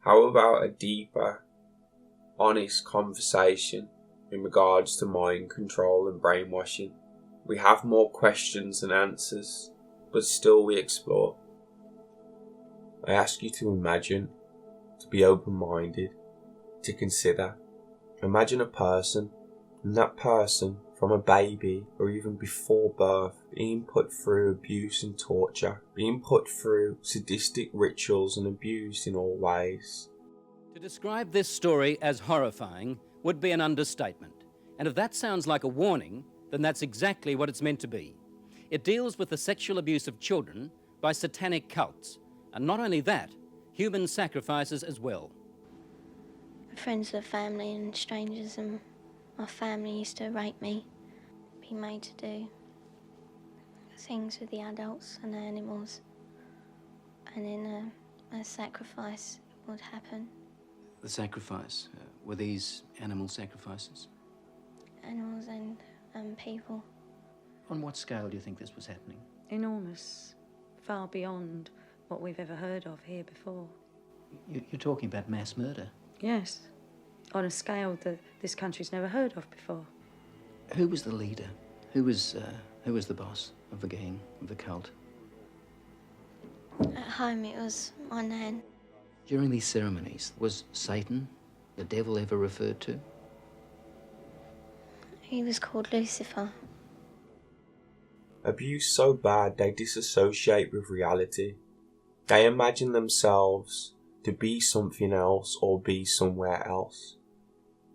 How about a deeper, honest conversation in regards to mind control and brainwashing? We have more questions than answers, but still we explore. I ask you to imagine, to be open-minded, to consider. Imagine a person, and that person, from a baby or even before birth, being put through abuse and torture, being put through sadistic rituals and abused in all ways. To describe this story as horrifying would be an understatement. And if that sounds like a warning, then that's exactly what it's meant to be. It deals with the sexual abuse of children by satanic cults. And not only that, human sacrifices as well. Friends of the family and strangers and my family used to rape me, be made to do things with the adults and the animals, and then a sacrifice would happen. The sacrifice, were these animal sacrifices? Animals and people. On what scale do you think this was happening? Enormous, far beyond what we've ever heard of here before. You're talking about mass murder? Yes, on a scale that this country's never heard of before. Who was the leader? Who was the boss of the gang, of the cult? At home it was my nan. During these ceremonies, was Satan, the devil, ever referred to? He was called Lucifer. Abuse so bad they disassociate with reality. They imagine themselves to be something else or be somewhere else.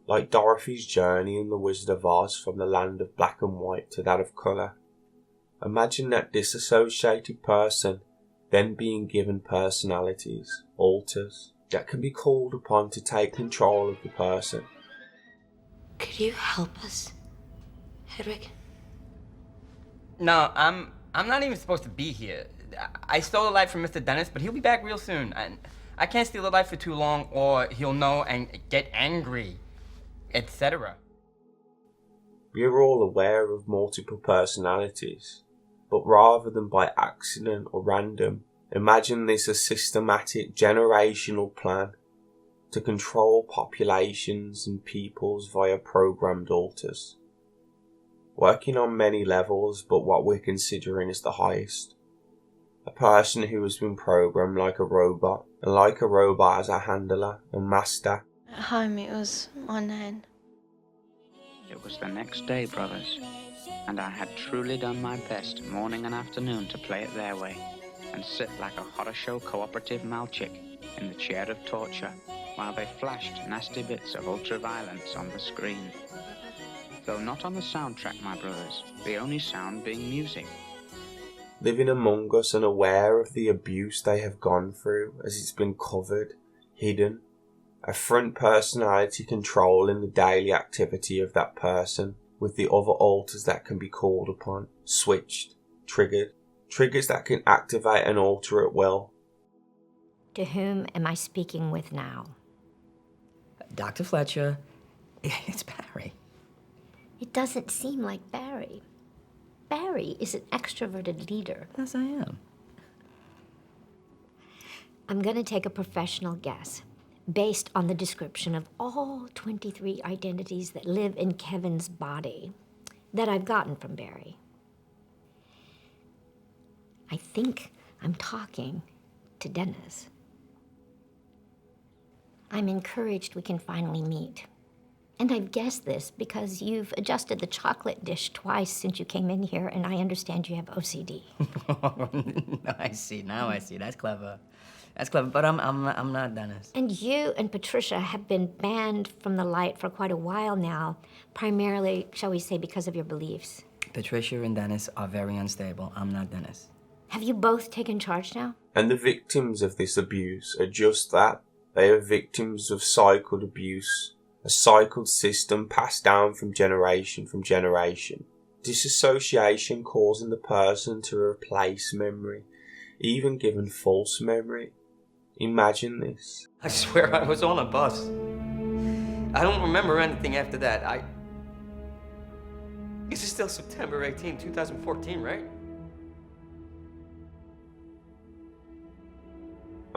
Like Dorothy's journey in The Wizard of Oz from the land of black and white to that of colour. Imagine that disassociated person then being given personalities, alters, that can be called upon to take control of the person. Could you help us, Hedrick? No, I'm not even supposed to be here. I stole a life from Mr. Dennis, but he'll be back real soon. I can't steal a life for too long, or he'll know and get angry, etc. We are all aware of multiple personalities, but rather than by accident or random, imagine this a systematic generational plan to control populations and peoples via programmed altars. Working on many levels, but what we're considering is the highest. A person who has been programmed like a robot, and like a robot as a handler and master. At home it was my nan. It was the next day, brothers, and I had truly done my best morning and afternoon to play it their way, and sit like a horror show cooperative malchick in the chair of torture, while they flashed nasty bits of ultra-violence on the screen. Though not on the soundtrack, my brothers, the only sound being music. Living among us and aware of the abuse they have gone through as it's been covered, hidden, a front personality controlling the daily activity of that person with the other alters that can be called upon, switched, triggered, triggers that can activate an alter at will. To whom am I speaking with now? Dr. Fletcher, it's Barry. It doesn't seem like Barry. Barry is an extroverted leader. Yes, I am. I'm going to take a professional guess, based on the description of all 23 identities that live in Kevin's body that I've gotten from Barry. I think I'm talking to Dennis. I'm encouraged we can finally meet. And I've guessed this because you've adjusted the chocolate dish twice since you came in here, and I understand you have OCD. I see. Now I see. That's clever. That's clever. But I'm not Dennis. And you and Patricia have been banned from the light for quite a while now, primarily, shall we say, because of your beliefs. Patricia and Dennis are very unstable. I'm not Dennis. Have you both taken charge now? And the victims of this abuse are just that. They are victims of cycled abuse. A cycled system passed down from generation. Disassociation causing the person to replace memory, even given false memory. Imagine this. I swear I was on a bus. I don't remember anything after that. This is still September 18, 2014, right?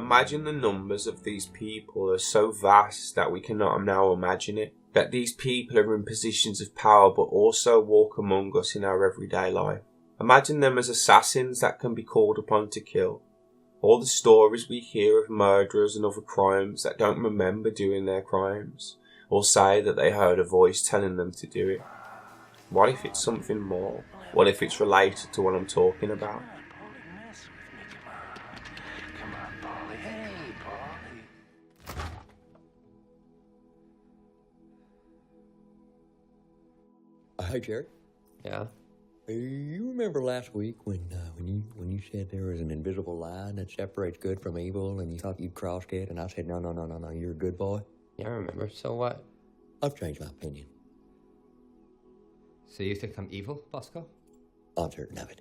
Imagine the numbers of these people are so vast that we cannot now imagine it. That these people are in positions of power but also walk among us in our everyday life. Imagine them as assassins that can be called upon to kill. All the stories we hear of murderers and other crimes that don't remember doing their crimes, or say that they heard a voice telling them to do it. What if it's something more? What if it's related to what I'm talking about? Hi, Jared. Yeah. You remember last week when you said there was an invisible line that separates good from evil, and you thought you'd crossed it, and I said no, you're a good boy. Yeah, I remember. So what? I've changed my opinion. So you think I'm evil, Bosco? I'm certain of it.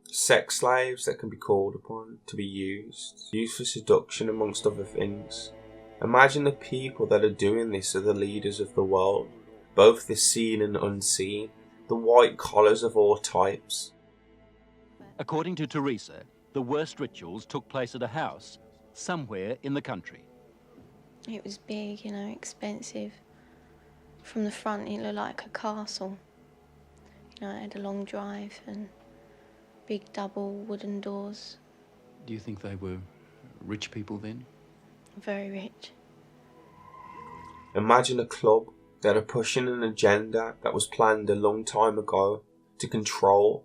Sex slaves that can be called upon to be used for seduction amongst other things. Imagine the people that are doing this are the leaders of the world, both the seen and unseen, the white collars of all types. According to Teresa, the worst rituals took place at a house somewhere in the country. It was big, you know, expensive. From the front, it looked like a castle. You know, it had a long drive and big double wooden doors. Do you think they were rich people then? Very rich. Imagine a club that are pushing an agenda that was planned a long time ago to control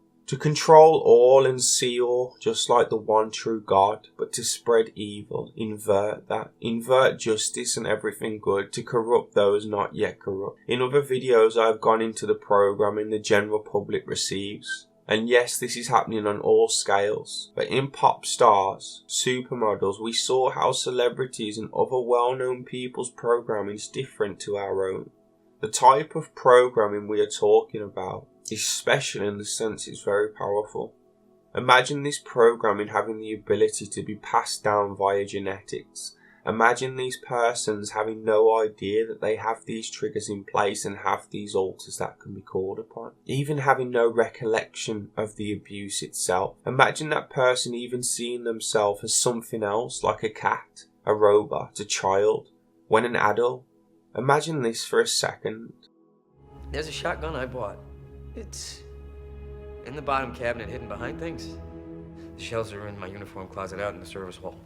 all and see all, just like the one true God, but to spread evil, invert justice and everything good, to corrupt those not yet corrupt. In other videos I have gone into the programming the general public receives. And yes, this is happening on all scales, but in pop stars, supermodels, we saw how celebrities and other well-known people's programming is different to our own. The type of programming we are talking about is special in the sense it's very powerful. Imagine this programming having the ability to be passed down via genetics. Imagine these persons having no idea that they have these triggers in place and have these altars that can be called upon. Even having no recollection of the abuse itself. Imagine that person even seeing themselves as something else, like a cat, a robot, a child, when an adult. Imagine this for a second. There's a shotgun I bought. It's in the bottom cabinet hidden behind things. The shells are in my uniform closet out in the service hall.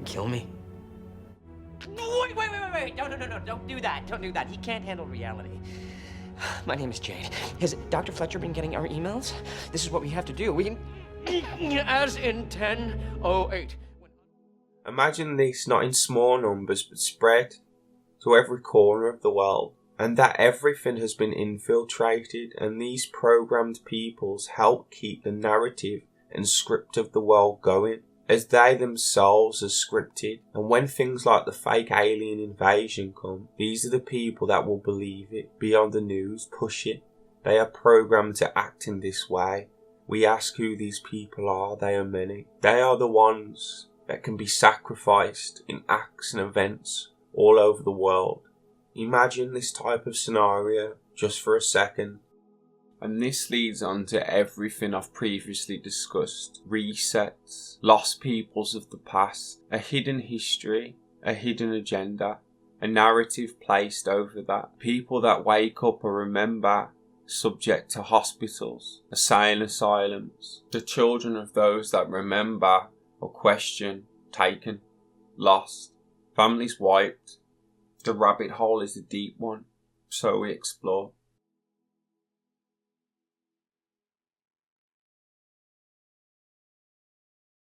Kill me? Wait. No. Don't do that. Don't do that. He can't handle reality. My name is Jade. Has Dr. Fletcher been getting our emails? This is what we have to do. We can... As in 1008. Imagine this not in small numbers but spread to every corner of the world. And that everything has been infiltrated, and these programmed peoples help keep the narrative and script of the world going, as they themselves are scripted. And when things like the fake alien invasion come, these are the people that will believe it, be on the news, push it. They are programmed to act in this way. We ask who these people are. They are many. They are the ones that can be sacrificed in acts and events all over the world. Imagine this type of scenario just for a second. And this leads on to everything I've previously discussed. Resets, lost peoples of the past, a hidden history, a hidden agenda, a narrative placed over that. People that wake up or remember subject to hospitals, insane asylums. The children of those that remember or question, taken, lost, families wiped. The rabbit hole is a deep one, so we explore.